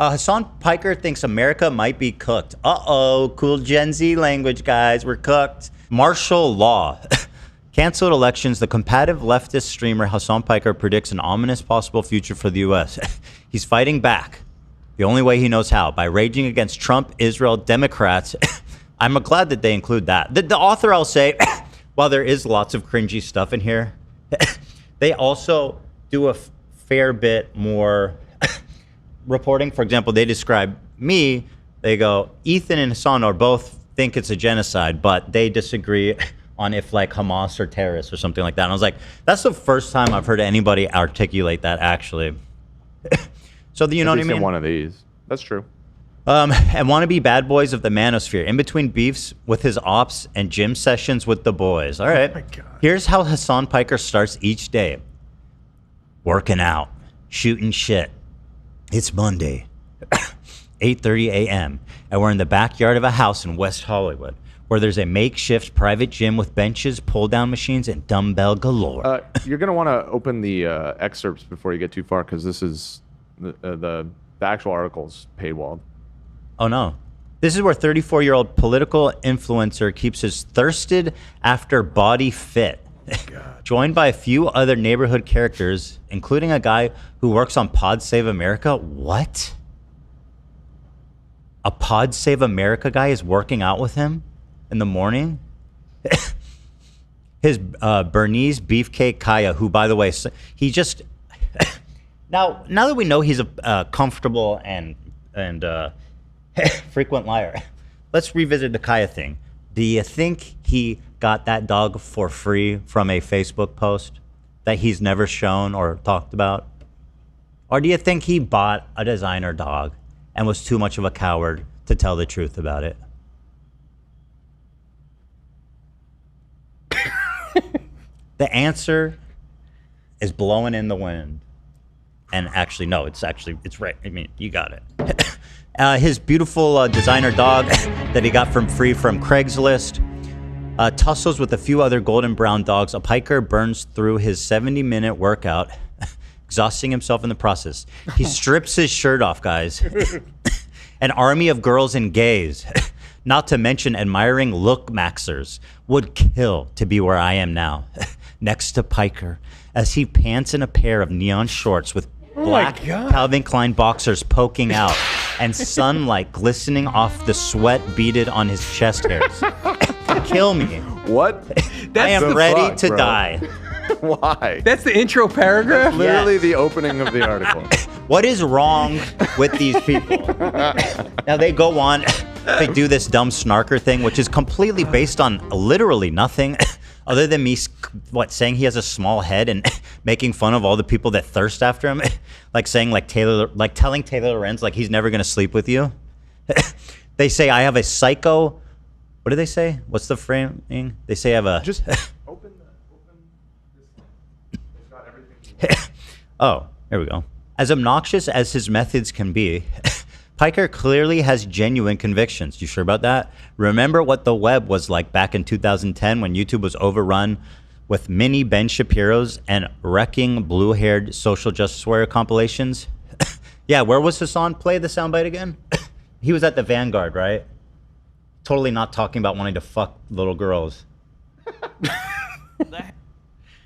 Hassan Piker thinks America might be cooked. Uh-oh, cool Gen Z language, guys. We're cooked. Martial law. Canceled elections. The combative leftist streamer Hassan Piker predicts an ominous possible future for the U.S. He's fighting back the only way he knows how, by raging against Trump, Israel, Democrats. I'm glad that they include that. The author, I'll say, while there is lots of cringy stuff in here, they also do a fair bit more reporting. For example, they describe me. They go, Ethan and Hassan are both think it's a genocide, but they disagree on if like Hamas or terrorists or something like that. And I was like, that's the first time I've heard anybody articulate that actually. So you know what I mean? One of these. That's true. And wannabe bad boys of the manosphere, in between beefs with his ops and gym sessions with the boys. All right. Oh my God. Here's how Hassan Piker starts each day. Working out, shooting shit. It's Monday, 8:30 a.m. and we're in the backyard of a house in West Hollywood, where there's a makeshift private gym with benches, pull-down machines, and dumbbell galore. You're going to want to open the excerpts before you get too far, because this is the actual article's paywalled. Oh, no. This is where 34-year-old political influencer keeps his thirsted after body fit. Joined by a few other neighborhood characters, including a guy who works on Pod Save America. What? A Pod Save America guy is working out with him in the morning? His Bernese Beefcake Kaya, who, by the way, he just... now that we know he's a comfortable and frequent liar, let's revisit the Kaya thing. Do you think he got that dog for free from a Facebook post that he's never shown or talked about? Or do you think he bought a designer dog and was too much of a coward to tell the truth about it? The answer is blowing in the wind. And actually, no, it's right. I mean, you got it. His beautiful designer dog that he got free from Craigslist tussles with a few other golden brown dogs. A Piker burns through his 70-minute workout, exhausting himself in the process. He strips his shirt off, guys. An army of girls and gays, not to mention admiring look-maxers, would kill to be where I am now, next to Piker, as he pants in a pair of neon shorts with black Calvin Klein boxers poking out and sunlight glistening off the sweat beaded on his chest hairs. Kill me. What? I am ready to die. Why? That's the intro paragraph? Literally the opening of the article. What is wrong with these people? Now they go on, they do this dumb snarker thing, which is completely based on literally nothing other than me, saying he has a small head and making fun of all the people that thirst after him. Telling Taylor Lorenz, like, he's never going to sleep with you. They say I have a psycho. What do they say? What's the framing? They say I have a... Just open this. It's got everything. Oh, there we go. As obnoxious as his methods can be, Piker clearly has genuine convictions. You sure about that? Remember what the web was like back in 2010 when YouTube was overrun with mini Ben Shapiro's and wrecking blue-haired social justice warrior compilations? Yeah, where was Hassan? Play the soundbite again. He was at the Vanguard, right? Totally not talking about wanting to fuck little girls.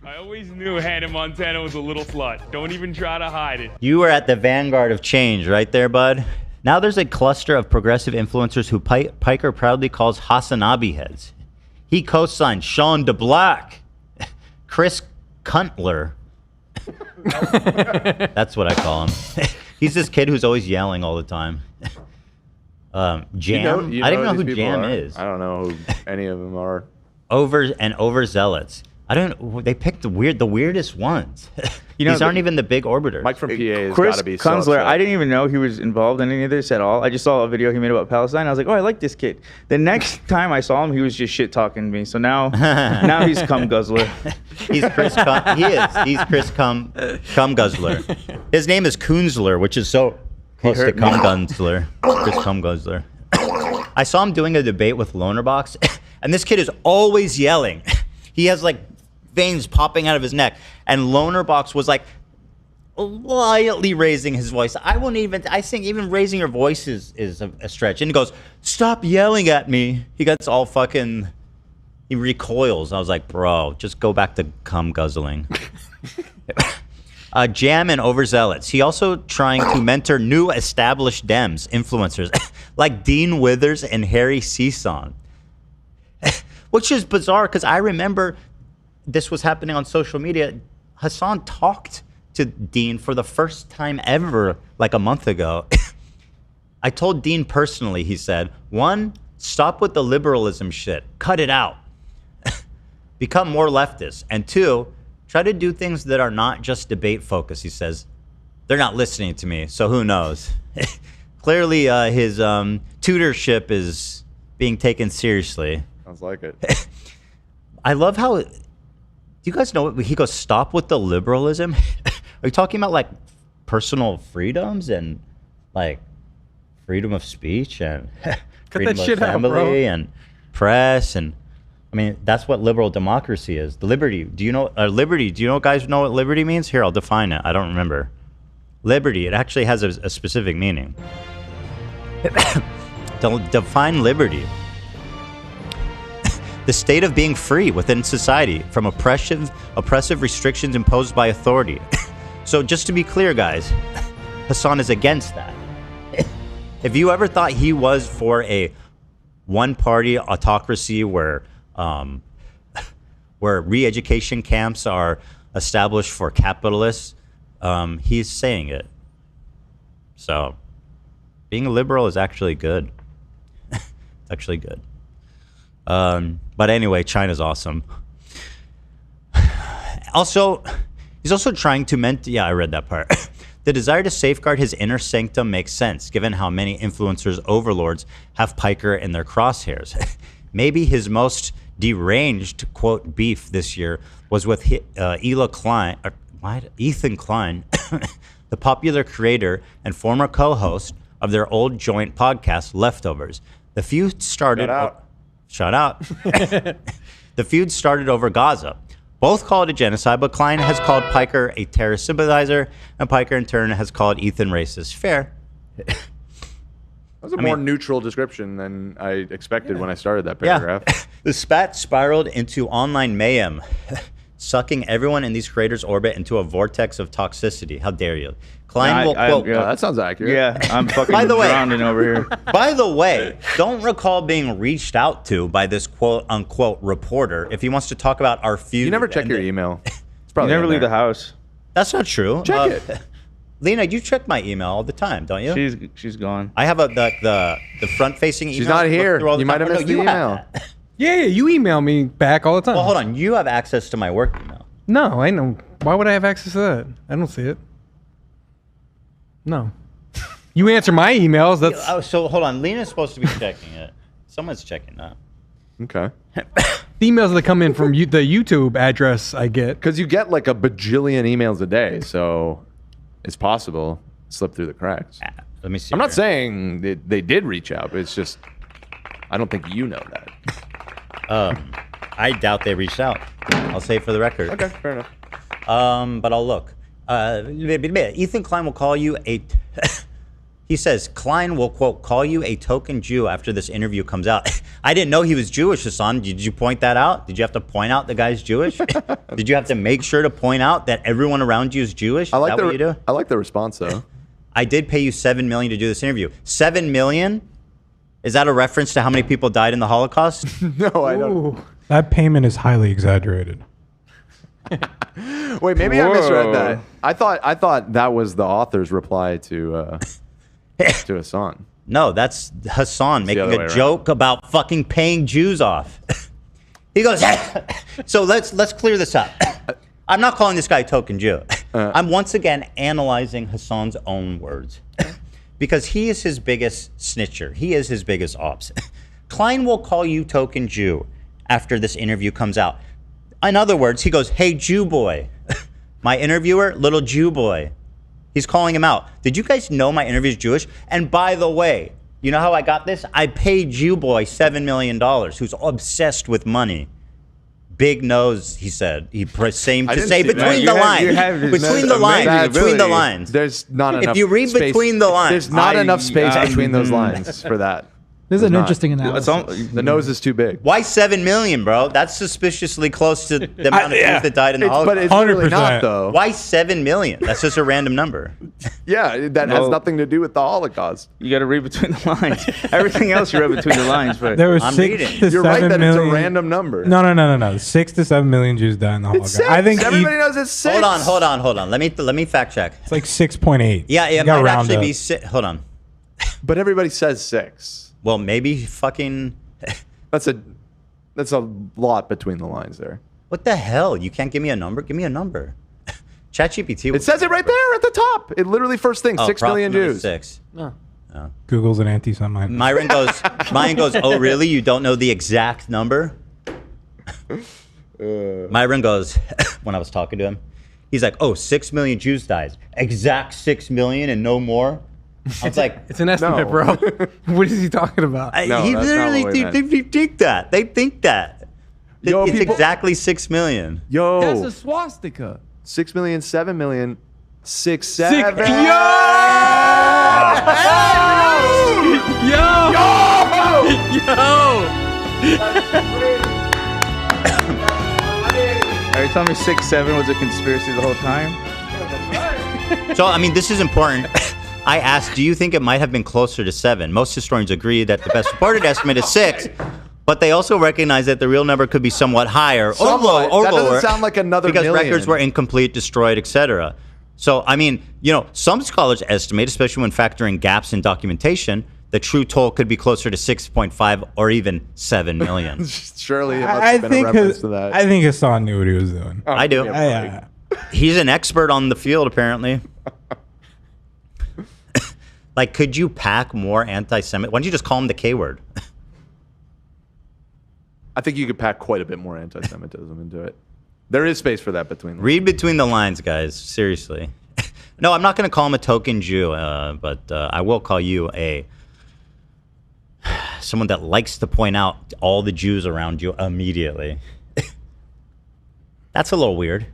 I always knew Hannah Montana was a little slut. Don't even try to hide it. You were at the vanguard of change right there, bud. Now there's a cluster of progressive influencers who Piker proudly calls Hasanabi heads. He co-signed Sean DeBlack, Chris Kuntler. That's what I call him. He's this kid who's always yelling all the time. Jam? I don't even know who Jam is. I don't know who any of them are. Overzealots. I don't. They picked the weirdest ones. These aren't even the big orbiters. Mike from PA has Chris got to be Kunzler, so upset. I didn't even know he was involved in any of this at all. I just saw a video he made about Palestine. I was like, oh, I like this kid. The next time I saw him, he was just shit talking me. So now he's cum guzzler. He's Chris. He's Chris cum guzzler. His name is Kunzler, which is so close to cum guzzler. Chris cum guzzler. I saw him doing a debate with Lonerbox, and this kid is always yelling. He has like veins popping out of his neck, and Lonerbox was like slightly raising his voice. I think even raising your voice is a stretch. And he goes, stop yelling at me. He gets all fucking, he recoils. I was like, bro, just go back to cum guzzling. Jam and overzealots. He also trying to mentor new established Dems, influencers, like Dean Withers and Harry Season. Which is bizarre, because I remember this was happening on social media. Hasan talked to Dean for the first time ever like a month ago. I told Dean personally, he said, 1, stop with the liberalism shit. Cut it out. Become more leftist. And 2, try to do things that are not just debate focused. He says, they're not listening to me, so who knows? Clearly, his tutorship is being taken seriously. Sounds like it. I love how, do you guys know what he goes, stop with the liberalism? Are you talking about like personal freedoms and like freedom of speech and freedom that of shit out, assembly bro. and press? And I mean, that's what liberal democracy is. The liberty. Do you know liberty? Do you guys know what liberty means? Here, I'll define it. I don't remember. Liberty. It actually has a specific meaning. Define liberty. The state of being free within society from oppressive restrictions imposed by authority. So just to be clear, guys, Hasan is against that. If you ever thought he was for a one-party autocracy where re-education camps are established for capitalists, he's saying it. So being a liberal is actually good. It's actually good. But anyway, China's awesome. Also, he's also trying to yeah, I read that part. The desire to safeguard his inner sanctum makes sense, given how many influencers overlords have Piker in their crosshairs. Maybe his most deranged, quote, beef this year was with Ethan Klein, the popular creator and former co-host of their old joint podcast, Leftovers. The feud started... Shout out. The feud started over Gaza. Both call it a genocide, but Klein has called Piker a terrorist sympathizer, and Piker in turn has called Ethan racist. Fair. That was a more neutral description than I expected when I started that paragraph. Yeah. The spat spiraled into online mayhem, sucking everyone in these creators' orbit into a vortex of toxicity. How dare you? Klein will quote... Yeah, that sounds accurate. Yeah, I'm fucking By the way- drowning over here. By the way, don't recall being reached out to by this quote-unquote reporter if he wants to talk about our feud. You never check your email. It's You probably never in leave there. the house. That's not true. Check it. Lena, you check my email all the time, don't you? She's gone. I have the front-facing email. She's not here. through all the You might time. have Oh, missed the you email. that. Yeah, you email me back all the time. Well, hold on. You have access to my work email. No, I know. Why would I have access to that? I don't see it. No. You answer my emails. That's Oh, so hold on. Lena's supposed to be checking it. Someone's checking that. Okay. the emails that come in from the YouTube address I get. Because you get like a bajillion emails a day, so it's possible to slip through the cracks. Let me see. I'm not here. saying they did reach out, but it's just I don't think you know that. I doubt they reached out. I'll say it for the record. Okay, fair enough. But I'll look. Ethan Klein will call you a... He says, Klein will, quote, call you a token Jew after this interview comes out. I didn't know he was Jewish, Hasan. Did you point that out? Did you have to point out the guy's Jewish? Did you have to make sure to point out that everyone around you is Jewish? Is I like that what you do? I like the response though. I did pay you $7 million to do this interview. $7 million? Is that a reference to how many people died in the Holocaust? No, I don't. Ooh. That payment is highly exaggerated. Wait, maybe I misread Whoa. that. I thought that was the author's reply to Hasan. No, that's Hasan making other way a around. joke about fucking paying Jews off. He goes, so let's clear this up. I'm not calling this guy a token Jew. I'm once again analyzing Hasan's own words because he is his biggest snitcher. He is his biggest ops. Klein will call you token Jew after this interview comes out. In other words, he goes, hey, Jew boy. My interviewer, little Jew boy. He's calling him out. Did you guys know my interview is Jewish? And by the way, you know how I got this? I paid Jew boy $7 million, who's obsessed with money. big nose. He said he same I to didn't say see that. between You the have- lines, you have this between the amazing lines, between the ability. lines. There's not enough. If you read space. between the lines, there's not enough space between those lines for that. This is There's an not. interesting It's analysis. all, The nose is too big. why 7 million, bro? That's suspiciously close to the amount of Jews that died in the But Holocaust. it's literally 100%. not though. Why 7 million? That's just a random number. Yeah, that has Well- nothing to do with the Holocaust. you got to read between the lines. Everything else you read between the lines, but There were I'm 6 reading. to You're right 7 that million. it's a random number. No. 6 to 7 million Jews died in the It's Holocaust. six. I think Everybody knows it's 6. Hold on. Let me fact check. it's like 6.8. Yeah, You it gotta might round actually up. be hold on. But everybody says 6. Well, maybe fucking. That's a lot between the lines there. What the hell? You can't give me a number? Give me a number. ChatGPT. It says it right there at the top. It literally first thing, 6 million approximately Jews. 6. Google's an anti-Semite. Myron goes, oh, really? You don't know the exact number? Myron goes, when I was talking to him, he's like, oh, 6 million Jews died. Exact 6 million and no more? I was like, It's an estimate, No. bro. What is he talking about? No, he that's not literally what we they think that. They think that. Yo, It's people- exactly 6 million. Yo, That's a swastika. 6 million, 7 million, 6, Sick. 7. are you telling me 6'7" was a conspiracy the whole time? So, I mean, this is important. I asked, do you think it might have been closer to 7? Most historians agree that the best reported estimate is 6, but they also recognize that the real number could be somewhat higher or Somewhat. lower. That doesn't sound like another because million. records were incomplete, destroyed, etc. So, I mean, some scholars estimate, especially when factoring gaps in documentation, the true toll could be closer to 6.5 or even 7 million. Surely it must I have been a think reference to that. I think Hassan knew what he was doing. I do. Yeah. He's an expert on the field, apparently. Like, could you pack more anti-Semitic? Why don't you just call him the K word? I think you could pack quite a bit more anti-Semitism into it. There is space for that between them. Read between the lines, guys. Seriously. No, I'm not going to call him a token Jew, but I will call you someone that likes to point out all the Jews around you immediately. That's a little weird.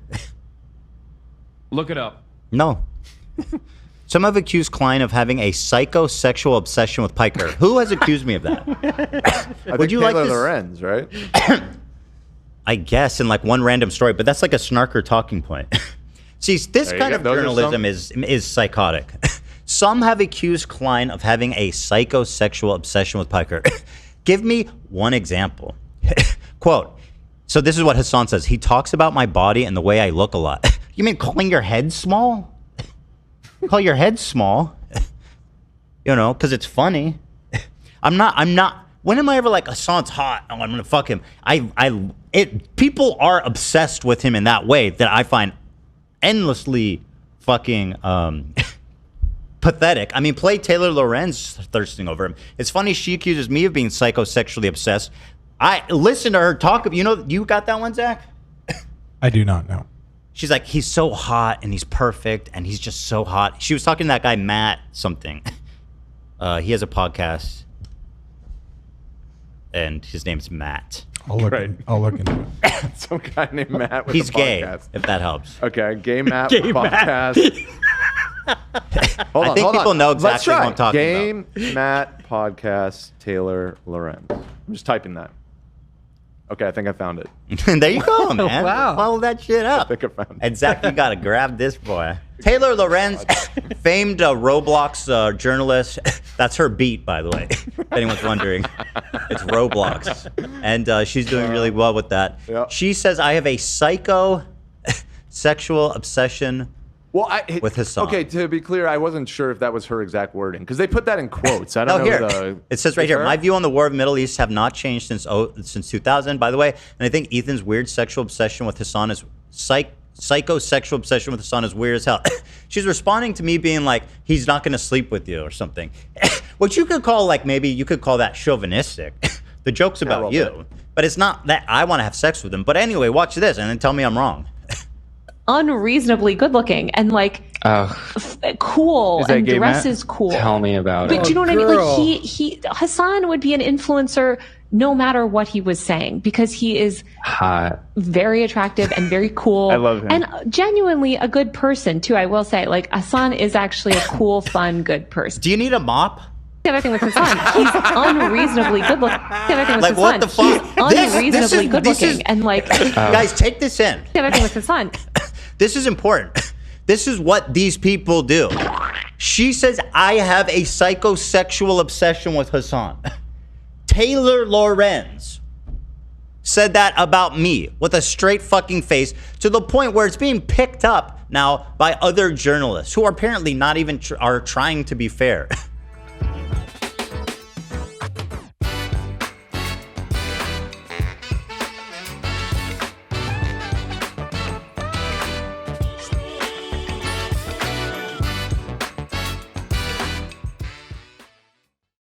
Look it up. No. Some have accused Klein of having a psychosexual obsession with Piker. Who has accused me of that? I Would think you like Taylor this? Lorenz, right? I guess in like one random story, but that's like a snarker talking point. See, this There you kind go. of Those are journalism is psychotic. Some have accused Klein of having a psychosexual obsession with Piker. Give me one example. Quote, so this is what Hasan says. He talks about my body and the way I look a lot. You mean calling your head small? Call your head small, because it's funny. I'm not. When am I ever like, Hassan's hot? Oh, I'm gonna fuck him. People are obsessed with him in that way that I find endlessly fucking pathetic. I mean, play Taylor Lorenz thirsting over him. It's funny she accuses me of being psychosexually obsessed. I listen to her talk. You got that one, Zach? I do not know. She's like, he's so hot and he's perfect and he's just so hot. She was talking to that guy, Matt something. He has a podcast and his name's Matt. I'll look into it. Some guy named Matt with He's a gay, podcast. if that helps. Okay, gay Matt Gay with Matt. podcast. Hold I on, think hold people on. know Let's exactly try. what I'm talking Game Matt podcast Taylor Lorenz. I'm just typing that. Okay, I think I found it. There you go, man. Wow. Follow that shit up. I think I found it. And Zach, you got to grab this boy. Taylor Lorenz, famed Roblox journalist. That's her beat, by the way, if anyone's wondering. It's Roblox. And she's doing really well with that. Yeah. She says, I have a psychosexual obsession with Hassan. Okay, to be clear, I wasn't sure if that was her exact wording because they put that in quotes. I don't Oh, know. here. It says right here, my view on the war of the Middle East have not changed since 2000, by the way. And I think Ethan's weird sexual obsession with Hassan is psychosexual obsession with Hassan is weird as hell. She's responding to me being like, he's not going to sleep with you or something. Which you could call maybe you could call that chauvinistic. The joke's about you. bit. But it's not that I want to have sex with him. But anyway, watch this and then tell me I'm wrong. Unreasonably good looking and cool Is that and gay, Matt? dresses cool. Tell me about But it. do you know what I mean? girl. Like Hassan would be an influencer no matter what he was saying, because he is Hot. very attractive and very cool. I love him. And genuinely a good person too. I will say, like, Hasan is actually a cool, fun, good person. Do you need a mop? The other thing with Hasan, he's unreasonably good looking. The other thing with Like, what the fuck? He's unreasonably good looking. And like, Guys, take this in. the other thing with Hasan, This is important. This is what these people do. She says, I have a psychosexual obsession with Hasan. Taylor Lorenz said that about me with a straight fucking face, to the point where it's being picked up now by other journalists who are apparently not even are trying to be fair.